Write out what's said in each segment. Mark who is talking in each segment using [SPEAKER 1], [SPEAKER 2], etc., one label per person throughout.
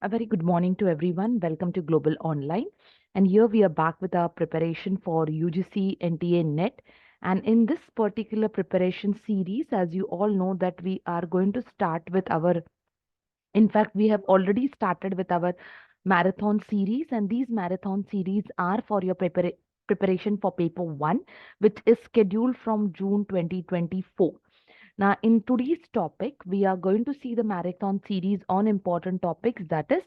[SPEAKER 1] A very good morning to everyone. Welcome to Global Online. And here we are back with our preparation for UGC NTA NET. And in this particular preparation series, as you all know, that we are going to start with in fact, we have already started with our marathon series, and these marathon series are for your preparation for paper 1, which is scheduled from June 2024. Now, in today's topic, we are going to see the marathon series on important topics, that is,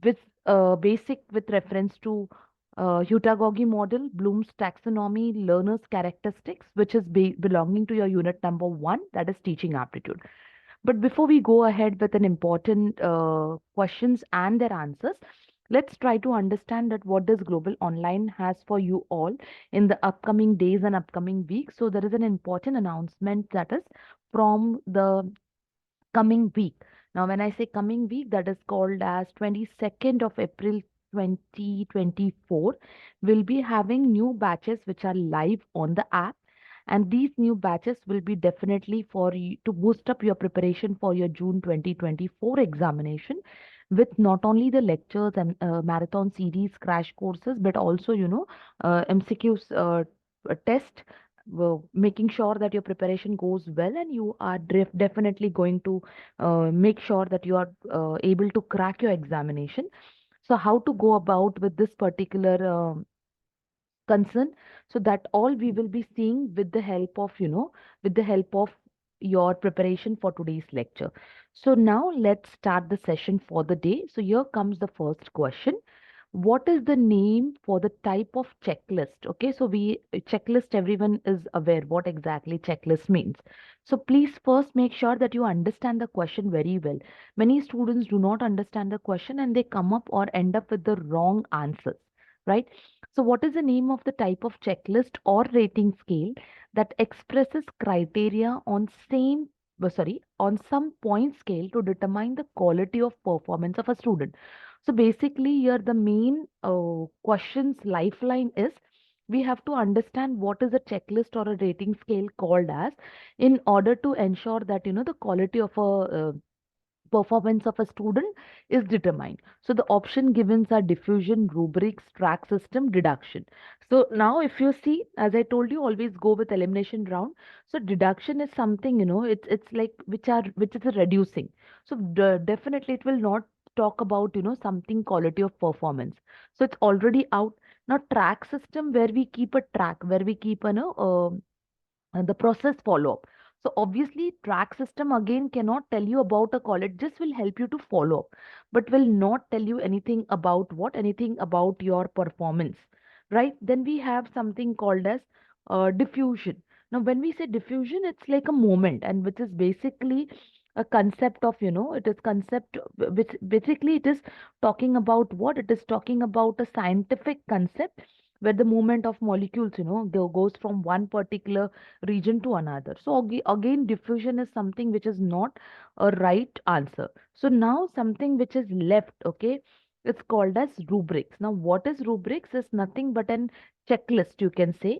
[SPEAKER 1] with basic with reference to Heutagogy model, Bloom's taxonomy, learner's characteristics, which is belonging to your unit number 1, that is teaching aptitude. But before we go ahead with an important questions and their answers, let's try to understand that what does Global Online has for you all in the upcoming days and upcoming weeks. So there is an important announcement that is from the coming week. Now, when I say coming week, that is called as 22nd of April 2024, we'll be having new batches which are live on the app. And these new batches will be definitely for you to boost up your preparation for your June 2024 examination with not only the lectures and marathon series crash courses, but also, MCQs test, making sure that your preparation goes well and you are definitely going to make sure that you are able to crack your examination. So how to go about with this particular concern, so that all we will be seeing with the help of your preparation for today's lecture. So now let's start the session for the day. So here comes the first question: what is the name for the type of checklist? Okay, so checklist, everyone is aware what exactly checklist means. So please first make sure that you understand the question very well. Many students do not understand the question and they come up or end up with the wrong answers, right? So what is the name of the type of checklist or rating scale that expresses criteria on on some point scale to determine the quality of performance of a student? So basically, here the main question's lifeline is we have to understand what is a checklist or a rating scale called as, in order to ensure that the quality of a performance of a student is determined. So the option given are diffusion, rubrics, track system, deduction. So now if you see, as I told you, always go with elimination round. So deduction is something, it's like which is a reducing. So definitely it will not talk about, something quality of performance. So it's already out. Now track system, where we keep a track, where we keep the process follow up. So obviously track system again cannot tell you about a college, just will help you to follow up, but will not tell you anything about your performance, right? Then we have something called as diffusion. Now when we say diffusion, it's like a moment, and which is basically a concept of, it is concept which basically it is talking about what? It is talking about a scientific concept where the movement of molecules, goes from one particular region to another. So again, diffusion is something which is not a right answer. So now something which is left, okay, it's called as rubrics. Now what is rubrics is nothing but an checklist, you can say,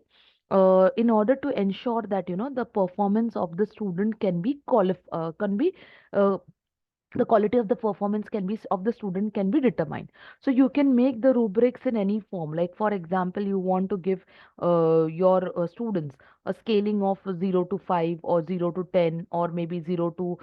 [SPEAKER 1] in order to ensure that the performance of the student can be uh, the quality of the performance can be of the student can be determined. So you can make the rubrics in any form. Like for example, you want to give your students a scaling of 0 to 5 or 0 to 10 or maybe 0 to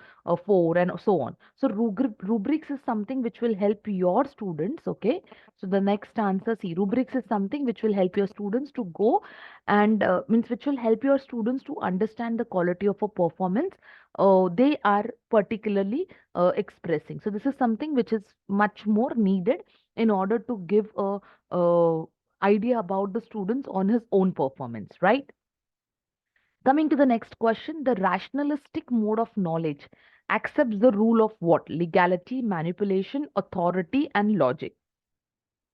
[SPEAKER 1] 4 and so on. So rubrics is something which will help your students. Okay, so the next answer, see, rubrics is something which will help your students to go and means which will help your students to understand the quality of a performance they are particularly expressing. So this is something which is much more needed in order to give a idea about the students on his own performance, right? Coming to the next question, the rationalistic mode of knowledge accepts the rule of what? Legality, manipulation, authority, and logic.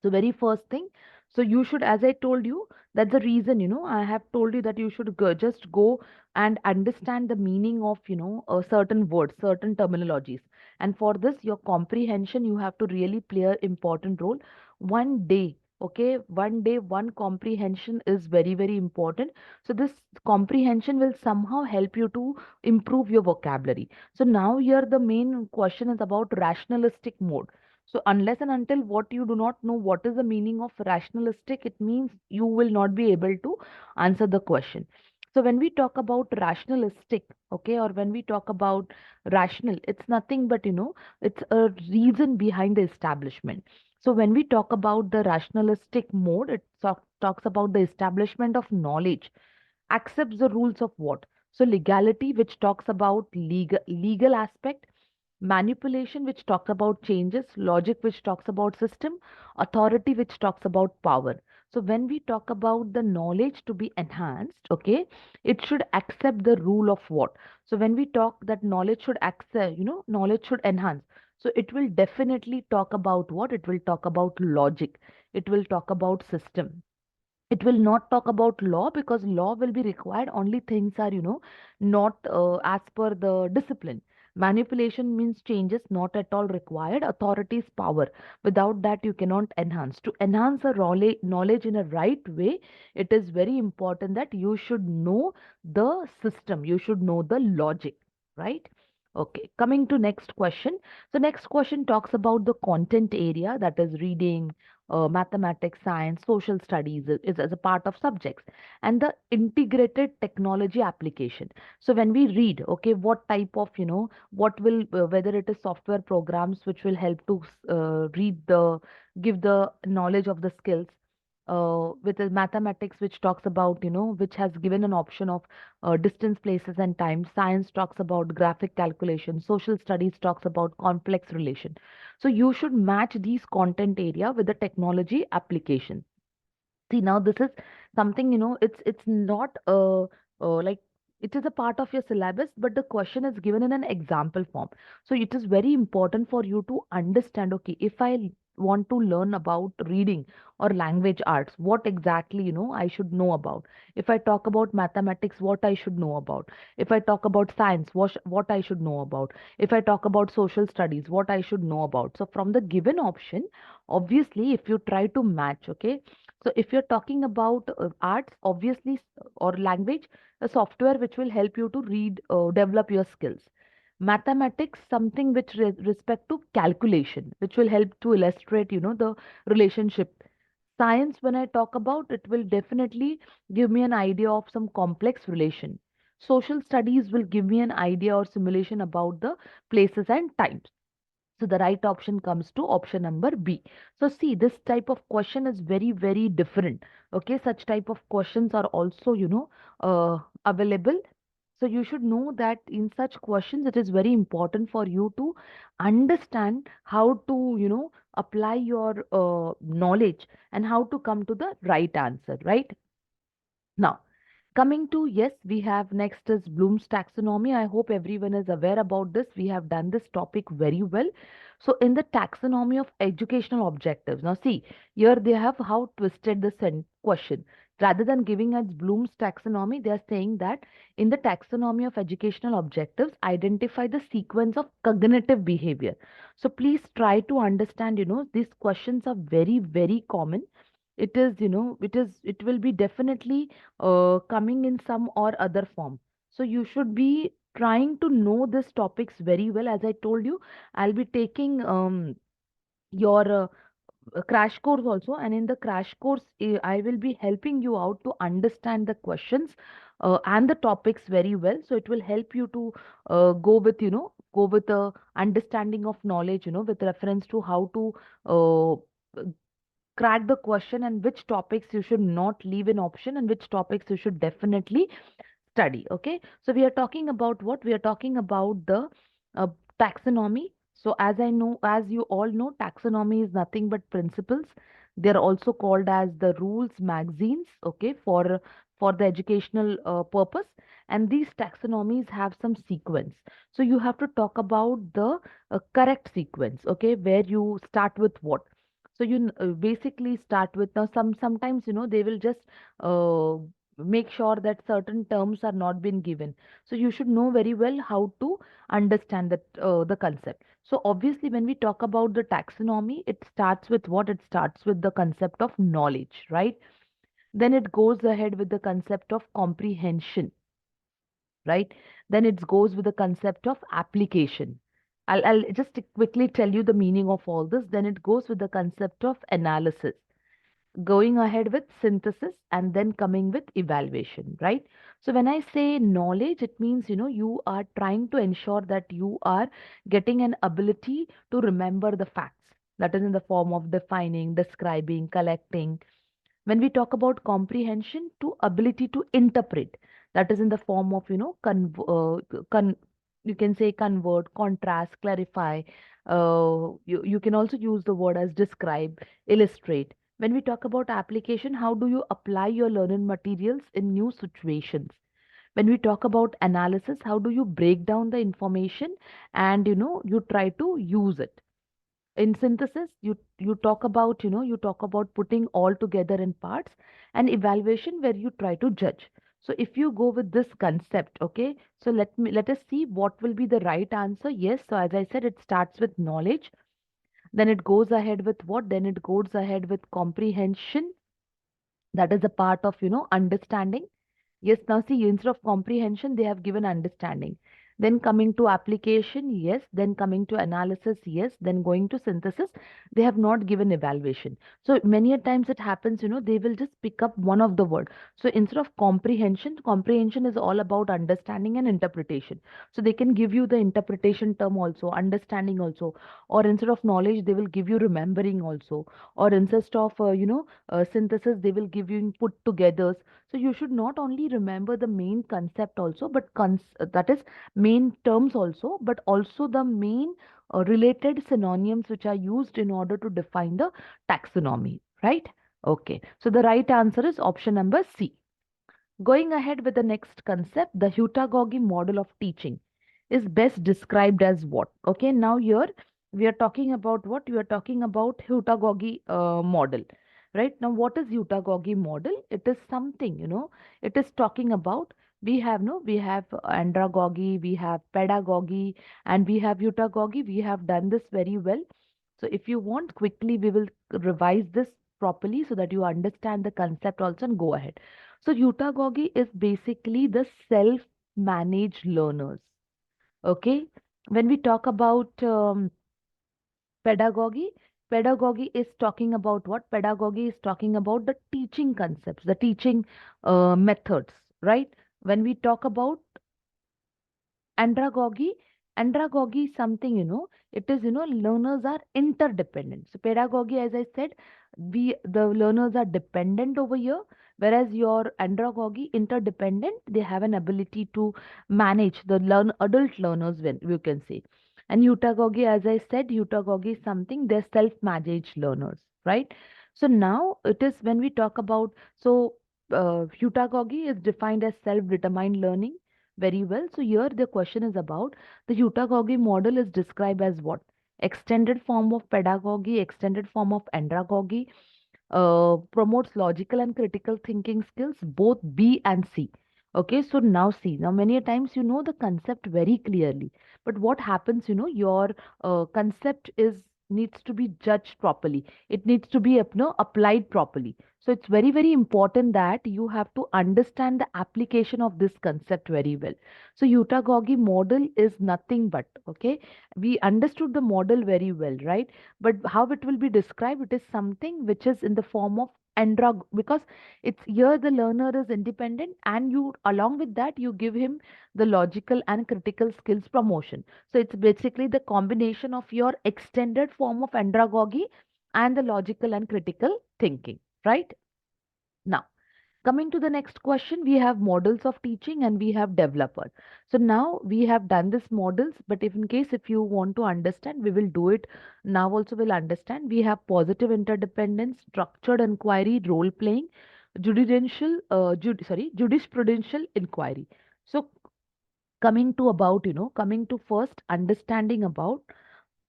[SPEAKER 1] So very first thing, so you should, as I told you, that's the reason, I have told you that you should just go and understand the meaning of, certain words, certain terminologies. And for this, your comprehension, you have to really play an important role. One day, Okay, one day, one comprehension is very, very important. So this comprehension will somehow help you to improve your vocabulary. So now here the main question is about rationalistic mode. So unless and until what you do not know what is the meaning of rationalistic, it means you will not be able to answer the question. So when we talk about rationalistic, okay, or when we talk about rational, it's nothing but, it's a reason behind the establishment. So when we talk about the rationalistic mode, it talks about the establishment of knowledge, accepts the rules of what? So legality, which talks about legal aspect, manipulation, which talks about changes, logic, which talks about system, authority, which talks about power. So when we talk about the knowledge to be enhanced, okay, it should accept the rule of what? So when we talk that knowledge should accept, knowledge should enhance. So it will definitely talk about what? It will talk about logic. It will talk about system. It will not talk about law, because law will be required only things are, not as per the discipline. Manipulation means changes not at all required. Authority is power. Without that you cannot enhance. To enhance a knowledge in a right way, it is very important that you should know the system, you should know the logic, right? Okay, coming to next question. So next question talks about the content area, that is reading, mathematics, science, social studies is as a part of subjects, and the integrated technology application. So when we read, okay, what type of, what will, whether it is software programs which will help to give the knowledge of the skills, with the mathematics which talks about, which has given an option of distance, places, and time. Science talks about graphic calculation. Social studies talks about complex relation. So you should match these content area with the technology application. See, now this is something, it's not like it is a part of your syllabus, but the question is given in an example form. So it is very important for you to understand, okay, if I want to learn about reading or language arts, what exactly, I should know about. If I talk about mathematics, what I should know about. If I talk about science, what I should know about. If I talk about social studies, what I should know about. So from the given option, obviously, if you try to match, okay, so if you're talking about arts, obviously, or language, a software which will help you to read, develop your skills. Mathematics, something which respect to calculation, which will help to illustrate, the relationship. Science, when I talk about, it will definitely give me an idea of some complex relation. Social studies will give me an idea or simulation about the places and times. So the right option comes to option number B. So see, this type of question is very, very different. Okay, such type of questions are also, available. So you should know that in such questions, it is very important for you to understand how to, apply your knowledge and how to come to the right answer, right? Now, coming to, yes, we have next is Bloom's taxonomy. I hope everyone is aware about this. We have done this topic very well. So, in the taxonomy of educational objectives, now see, here they have how twisted the question. Rather than giving us Bloom's taxonomy, they are saying that in the taxonomy of educational objectives, identify the sequence of cognitive behavior. So, please try to understand, these questions are very, very common. It is, it will be definitely coming in some or other form. So you should be trying to know these topics very well. As I told you, I'll be taking your crash course also, and in the crash course, I will be helping you out to understand the questions and the topics very well. So it will help you to go with a understanding of knowledge, with reference to how to crack the question, and which topics you should not leave an option and which topics you should definitely study. Okay, so we are talking about what? We are talking about the uh, taxonomy. So as you all know, taxonomy is nothing but principles. They're also called as the rules magazines, okay, for the educational purpose. And these taxonomies have some sequence. So you have to talk about the correct sequence, okay, where you start with what. So you basically start with, now sometimes, they will just uh, make sure that certain terms are not been given. So you should know very well how to understand that the concept. So obviously when we talk about the taxonomy, it starts with what? It starts with the concept of knowledge, right? Then it goes ahead with the concept of comprehension, right? Then it goes with the concept of application. I'll just quickly tell you the meaning of all this. Then it goes with the concept of analysis, going ahead with synthesis, and then coming with evaluation, right? So when I say knowledge, it means, you are trying to ensure that you are getting an ability to remember the facts. That is in the form of defining, describing, collecting. When we talk about comprehension, to ability to interpret, that is in the form of, you can say convert, contrast, clarify. You can also use the word as describe, illustrate. When we talk about application, how do you apply your learning materials in new situations? When we talk about analysis, how do you break down the information and you try to use it? In synthesis, you talk about putting all together in parts. And evaluation, where you try to judge. So if you go with this concept, okay, so let us see what will be the right answer. Yes, so as I said, it starts with knowledge, then it goes ahead with what? Then it goes ahead with comprehension. That is a part of understanding. Yes, now see, instead of comprehension, they have given understanding. Then coming to application, yes. Then coming to analysis, yes. Then going to synthesis, they have not given evaluation. So many a times it happens, they will just pick up one of the word. So instead of comprehension, comprehension is all about understanding and interpretation. So they can give you the interpretation term also, understanding also, or instead of knowledge, they will give you remembering also, or instead of, synthesis, they will give you put together. So you should not only remember the main concept also, but that is main terms also, but also the main related synonyms which are used in order to define the taxonomy, right? Okay, so the right answer is option number C. Going ahead with the next concept, the Heutagogy model of teaching is best described as what? Okay, now here we are talking about what? We are talking about Heutagogy model, right? Now, what is Heutagogy model? It is something, it is talking about, we have andragogy, we have pedagogy, and we have Heutagogy. We have done this very well. So if you want, quickly we will revise this properly so that you understand the concept also and go ahead. So Heutagogy is basically the self-managed learners. Okay. When we talk about pedagogy, pedagogy is talking about what? Pedagogy is talking about the teaching concepts, the teaching methods, right? When we talk about andragogy, andragogy is something, it is, learners are interdependent. So pedagogy, as I said, the learners are dependent over here, whereas your andragogy interdependent, they have an ability to manage the adult learners, when you can say. And Heutagogy, as I said, Heutagogy is something, they're self-managed learners, right? So now it is when we talk about, so Heutagogy is defined as self-determined learning. Very well. So here the question is about the Heutagogy model is described as what? Extended form of pedagogy, extended form of andragogy, promotes logical and critical thinking skills, both B and C. Okay, so now see, now many a times you know the concept very clearly, but what happens, your concept is needs to be judged properly. It needs to be, applied properly. So it's very, very important that you have to understand the application of this concept very well. So Heutagogy model is nothing but, okay, we understood the model very well, right? But how it will be described, it is something which is in the form of andrag, because it's here the learner is independent, and you along with that you give him the logical and critical skills promotion. So it's basically the combination of your extended form of andragogy and the logical and critical thinking, right? Now, coming to the next question, we have models of teaching and we have developer. So now we have done this models, but if in case if you want to understand, we will do it now also will understand. We have positive interdependence, structured inquiry, role playing, jurisprudential inquiry. So coming to about, coming to first understanding about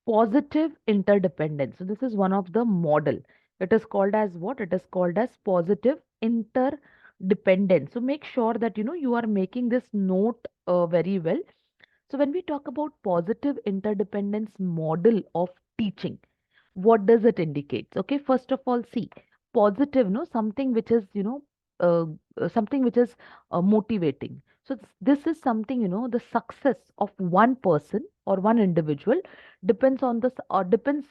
[SPEAKER 1] positive interdependence. So this is one of the model. It is called as what? It is called as positive interdependence. dependent. So make sure that you are making this note very well. So when we talk about positive interdependence model of teaching, what does it indicate? Okay, first of all, see, positive, no, something which is, uh, something which is motivating. So this is something, the success of one person or one individual depends on this or depends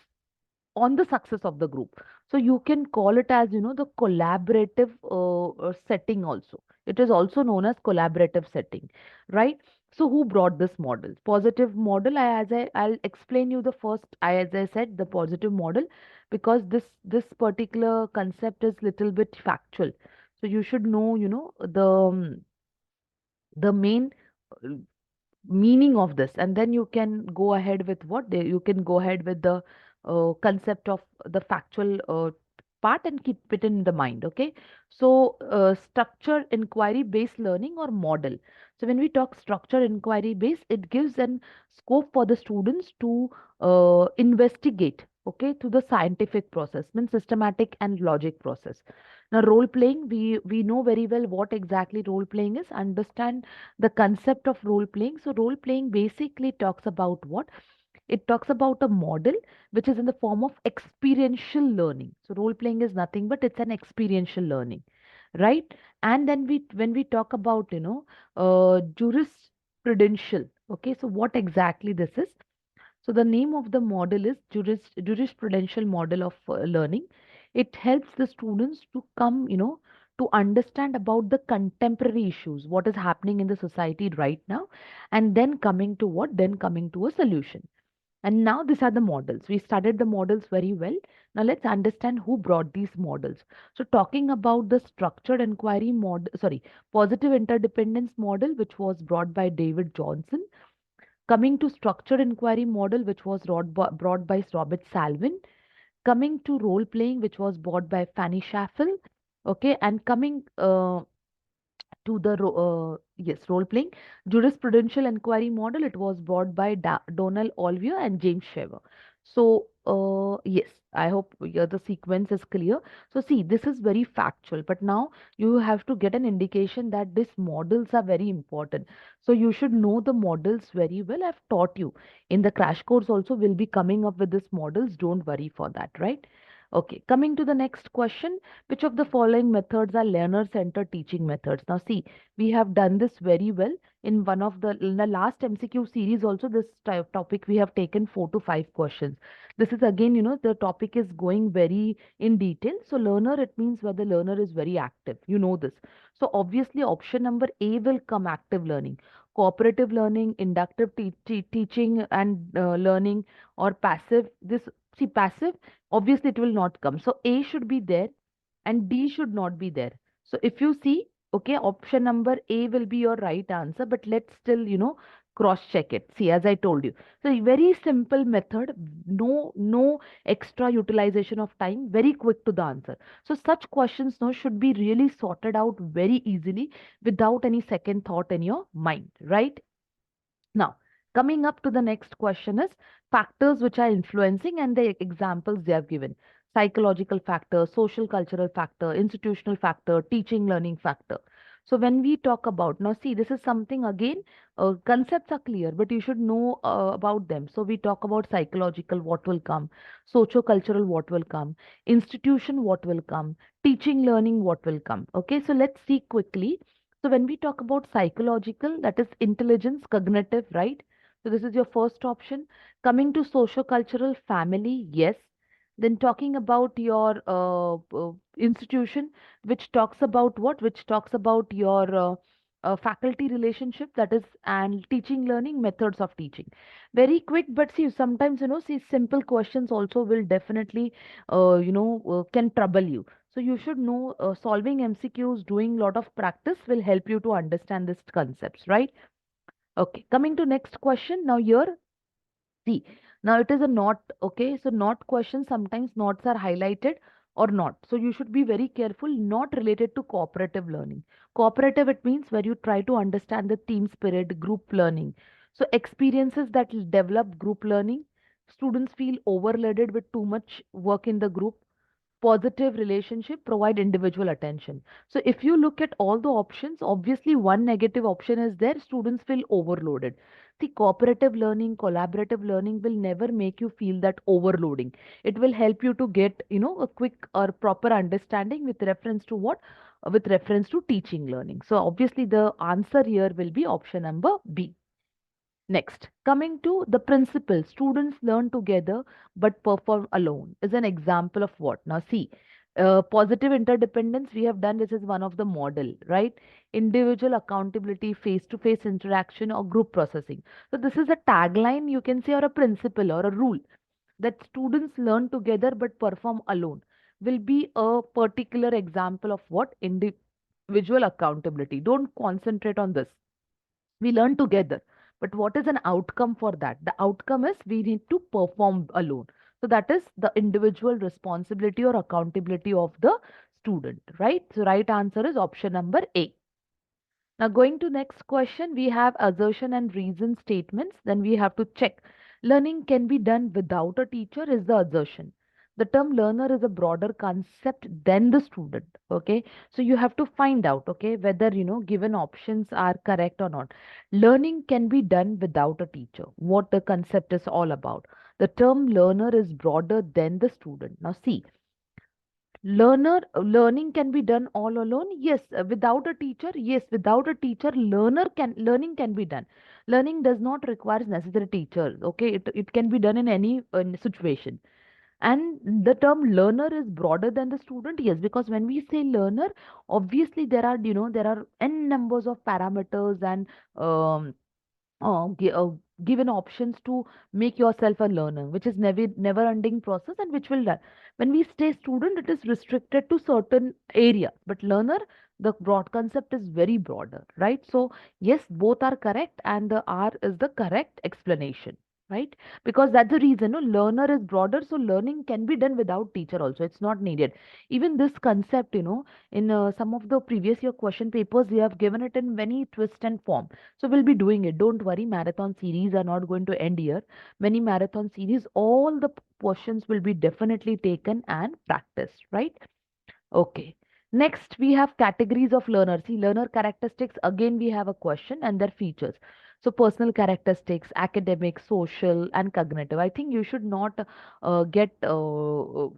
[SPEAKER 1] on the success of the group. So you can call it as, the collaborative setting also. It is also known as collaborative setting, right? So who brought this model? Positive model. I'll explain you the first, as I said, the positive model, because this particular concept is little bit factual. So you should know, the main uh, meaning of this, and then you can go ahead with you can go ahead with the concept of the factual part and keep it in the mind. Okay, so structured inquiry based learning or model. So when we talk structured inquiry based, it gives an scope for the students to investigate, okay, through the scientific process, means systematic and logic process. Now role playing, we know very well what exactly role playing is. Understand the concept of role playing. So role playing basically talks about what? It talks about a model which is in the form of experiential learning. So role playing is nothing but it's an experiential learning, right? And then when we talk about, jurisprudential, okay, so what exactly this is? So the name of the model is jurisprudential model of learning. It helps the students to come, to understand about the contemporary issues, what is happening in the society right now, and then coming to what? Then coming to a solution. And now these are the models. We studied the models very well. Now let's understand who brought these models. So talking about the structured inquiry model, sorry, positive interdependence model, which was brought by David Johnson. Coming to structured inquiry model, which was brought by Robert Salvin. Coming to role playing, which was brought by Fanny Schaffel. Okay, and coming to the yes, role playing jurisprudential inquiry model, it was brought by Donald Olvia and James Shever. So yes, I hope the sequence is clear. So see, this is very factual, but now you have to get an indication that these models are very important. So you should know the models very well. I've taught you in the crash course also. Will be coming up with these models, don't worry for that, right? Okay, coming to the next question. Which of the following methods are learner-centered teaching methods? Now, see, we have done this very well in in the last MCQ series. Also, this topic we have taken 4 to 5 questions. This is again, the topic is going very in detail. So, learner, it means where the learner is very active. You know this. So, obviously, option number A will come: active learning, cooperative learning, inductive teaching and learning, or passive. This, see, passive, obviously it will not come. So A should be there and D should not be there. So if you see, okay, option number A will be your right answer, but let's still, cross check it. See, as I told you. So a very simple method, no extra utilization of time, very quick to the answer. So such questions now should be really sorted out very easily without any second thought in your mind, right? Now, coming up to the next question is factors which are influencing and the examples they have given. Psychological factor, social cultural factor, institutional factor, teaching learning factor. So when we talk about, now see, this is something again, concepts are clear, but you should know about them. So we talk about psychological, what will come, socio-cultural, what will come, institution, what will come, teaching learning, what will come. Okay, so let's see quickly. So when we talk about psychological, that is intelligence, cognitive, right? So this is your first option. Coming to socio-cultural, family, yes. Then talking about your institution, which talks about what? Which talks about your faculty relationship, that is, and teaching learning, methods of teaching. Very quick, but see, sometimes, see, simple questions also will definitely, can trouble you. So you should know solving MCQs, doing lot of practice will help you to understand these concepts, right? Okay, coming to next question. Now here, see, now it is a not, okay? So not question, sometimes nots are highlighted or not. So you should be very careful, not related to cooperative learning. Cooperative, it means where you try to understand the team spirit, group learning. So experiences that will develop group learning. Students feel overloaded with too much work in the group. positive relationship, provide individual attention. So if you look at all the options, obviously one negative option is there, students feel overloaded. See, cooperative learning, collaborative learning will never make you feel that overloading. It will help you to get, a quick or proper understanding with reference to what? With reference to teaching learning. So obviously the answer here will be option number B. Next, coming to the principle, students learn together but perform alone is an example of what? Now, see, positive interdependence, we have done this is one of the model, right? Individual accountability, face-to-face interaction, or group processing. So, this is a tagline you can say, or a principle or a rule that students learn together but perform alone will be a particular example of what? Individual accountability. Don't concentrate on this, we learn together, but what is an outcome for that? The outcome is we need to perform alone. So that is the individual responsibility or accountability of the student, right? So right answer is option number A. Now, going to next question, we have assertion and reason statements. Then we have to check. Learning can be done without a teacher is the assertion. The term learner is a broader concept than the student. Okay. So you have to find out, okay, whether, given options are correct or not. Learning can be done without a teacher. What the concept is all about. The term learner is broader than the student. Now, see, learning can be done all alone, yes. Without a teacher, yes. Without a teacher, learning can be done. Learning does not require necessary teachers, okay. It can be done in any situation. And the term learner is broader than the student, yes, because when we say learner, obviously there are n numbers of parameters and um, given options to make yourself a learner, which is never ending process and which will done. When we stay student, it is restricted to certain area, but learner, the broad concept is very broader, right? So yes, both are correct and the R is the correct explanation, right? Because that's the reason, no, learner is broader, so learning can be done without teacher also, it's not needed. Even this concept, in some of the previous year question papers, they have given it in many twist and form. So we'll be doing it. Don't worry, marathon series are not going to end here. Many marathon series, all the questions will be definitely taken and practiced, right? Okay. Next, we have categories of learners. See, learner characteristics, again, we have a question and their features. So, personal characteristics, academic, social, and cognitive. I think you should not get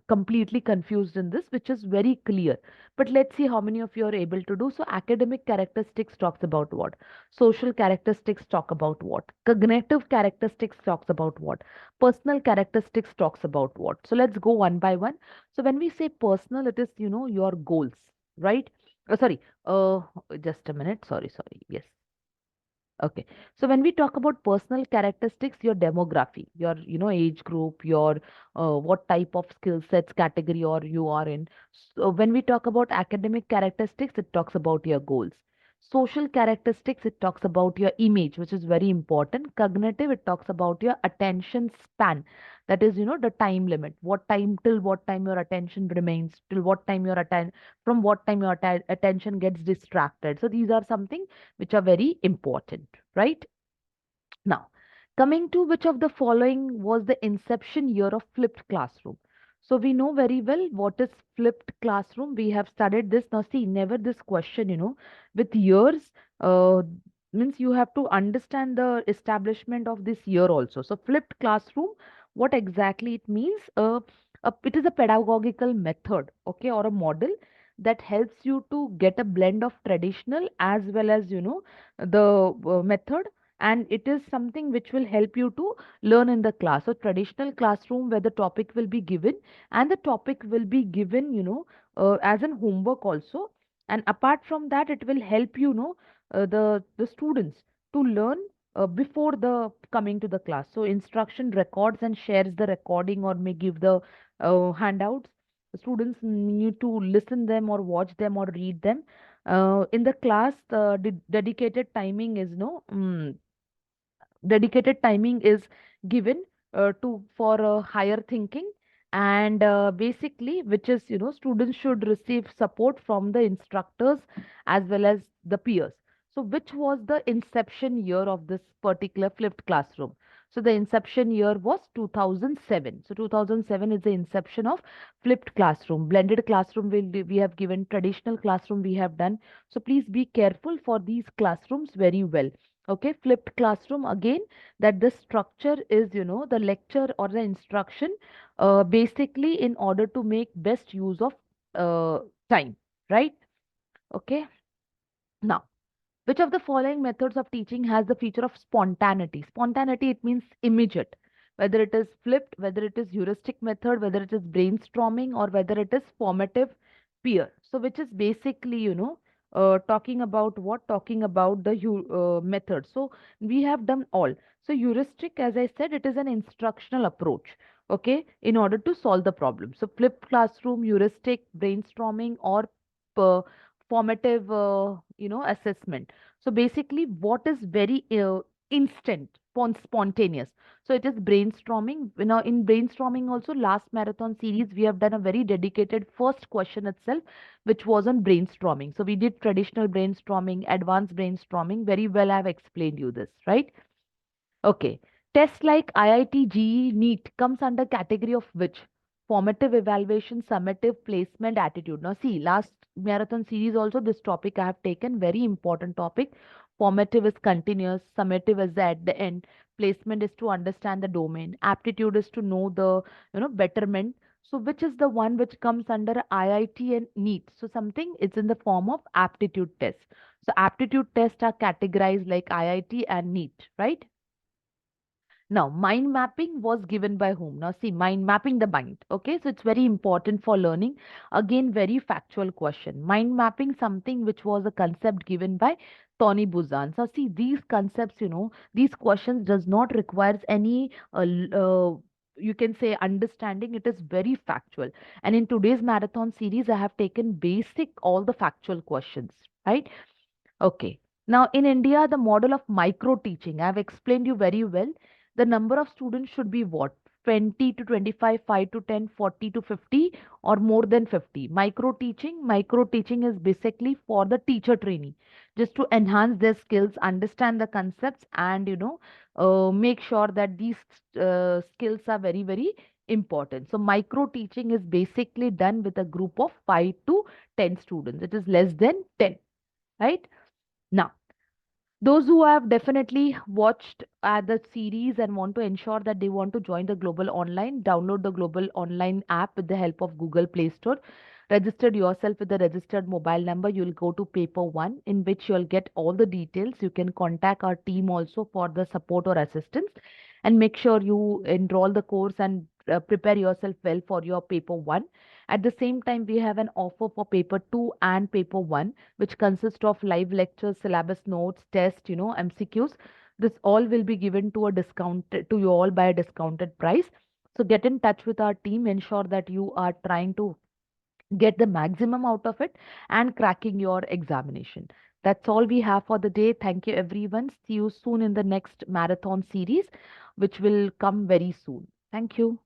[SPEAKER 1] completely confused in this, which is very clear. But let's see how many of you are able to do. So, academic characteristics talks about what? Social characteristics talk about what? Cognitive characteristics talks about what? Personal characteristics talks about what? So, let's go one by one. So when we say personal, it is, your goals, right? Sorry, just a minute. Sorry. Yes. Okay. So when we talk about personal characteristics, your demography, your, age group, your what type of skill sets category or you are in. So when we talk about academic characteristics, it talks about your goals. Social characteristics, it talks about your image, which is very important. Cognitive, it talks about your attention span. That is, the time limit. What time, till what time your attention remains, till what time your from what time your attention gets distracted. So these are something which are very important, right? Now, coming to which of the following was the inception year of flipped classroom? So we know very well what is flipped classroom. We have studied this. Now, see, never this question, with years, means you have to understand the establishment of this year also. So, flipped classroom, what exactly it means? It is a pedagogical method, okay, or a model that helps you to get a blend of traditional as well as, the method, and it is something which will help you to learn in the class. So traditional classroom where the topic will be given and the topic will be given, as an homework also. And apart from that, it will help the students to learn before the coming to the class. So instruction records and shares the recording or may give the handouts. The students need to listen them or watch them or read them. In the class, dedicated timing is no. Dedicated timing is given to for higher thinking, and basically which is, students should receive support from the instructors as well as the peers. So which was the inception year of this particular flipped classroom? So the inception year was 2007. So 2007 is the inception of flipped classroom. Blended classroom we have given, traditional classroom we have done. So please be careful for these classrooms very well. Okay, flipped classroom again, that the structure is, the lecture or the instruction, basically in order to make best use of time, right? Okay. Now, which of the following methods of teaching has the feature of spontaneity? Spontaneity, it means immediate. Whether it is flipped, whether it is heuristic method, whether it is brainstorming, or whether it is formative peer. So, which is basically, talking about what? Talking about the method. So, we have done all. So, heuristic, as I said, it is an instructional approach, okay, in order to solve the problem. So, flipped classroom, heuristic, brainstorming, or uh, formative, assessment. So basically, what is very instant, spontaneous. So it is brainstorming. In brainstorming also, last marathon series, we have done a very dedicated first question itself, which was on brainstorming. So we did traditional brainstorming, advanced brainstorming. Very well, I've explained you this, right? Okay. Tests like IIT, JEE, NEET comes under category of which? Formative evaluation, summative placement, attitude. Now see, last marathon series also this topic I have taken, very important topic. Formative is continuous, summative is at the end, placement is to understand the domain, aptitude is to know the, betterment. So which is the one which comes under IIT and NEET? So something it's in the form of aptitude test. So aptitude tests are categorized like IIT and NEET, right? Now, mind mapping was given by whom? Now, see, mind mapping the mind. Okay, so it's very important for learning. Again, very factual question. Mind mapping, something which was a concept given by Tony Buzan. So, see, these concepts, these questions does not requires any, you can say, understanding. It is very factual. And in today's marathon series, I have taken basic all the factual questions, right? Okay. Now, in India, the model of micro teaching, I've explained you very well. The number of students should be what? 20 to 25, 5 to 10, 40 to 50, or more than 50. Micro teaching is basically for the teacher trainee, just to enhance their skills, understand the concepts, and, make sure that these skills are very, very important. So, micro teaching is basically done with a group of 5 to 10 students. It is less than 10, right? Now, those who have definitely watched the series and want to ensure that they want to join the Global Online, download the Global Online app with the help of Google Play Store. Registered yourself with the registered mobile number. You'll go to paper one, in which you'll get all the details. You can contact our team also for the support or assistance, and make sure you enroll the course and prepare yourself well for your paper one. At the same time, we have an offer for paper two and paper one, which consists of live lectures, syllabus notes, test, MCQs. This all will be given to a discount to you all by a discounted price. So get in touch with our team, ensure that you are trying to get the maximum out of it and cracking your examination. That's all we have for the day. Thank you, everyone. See you soon in the next marathon series, which will come very soon. Thank you.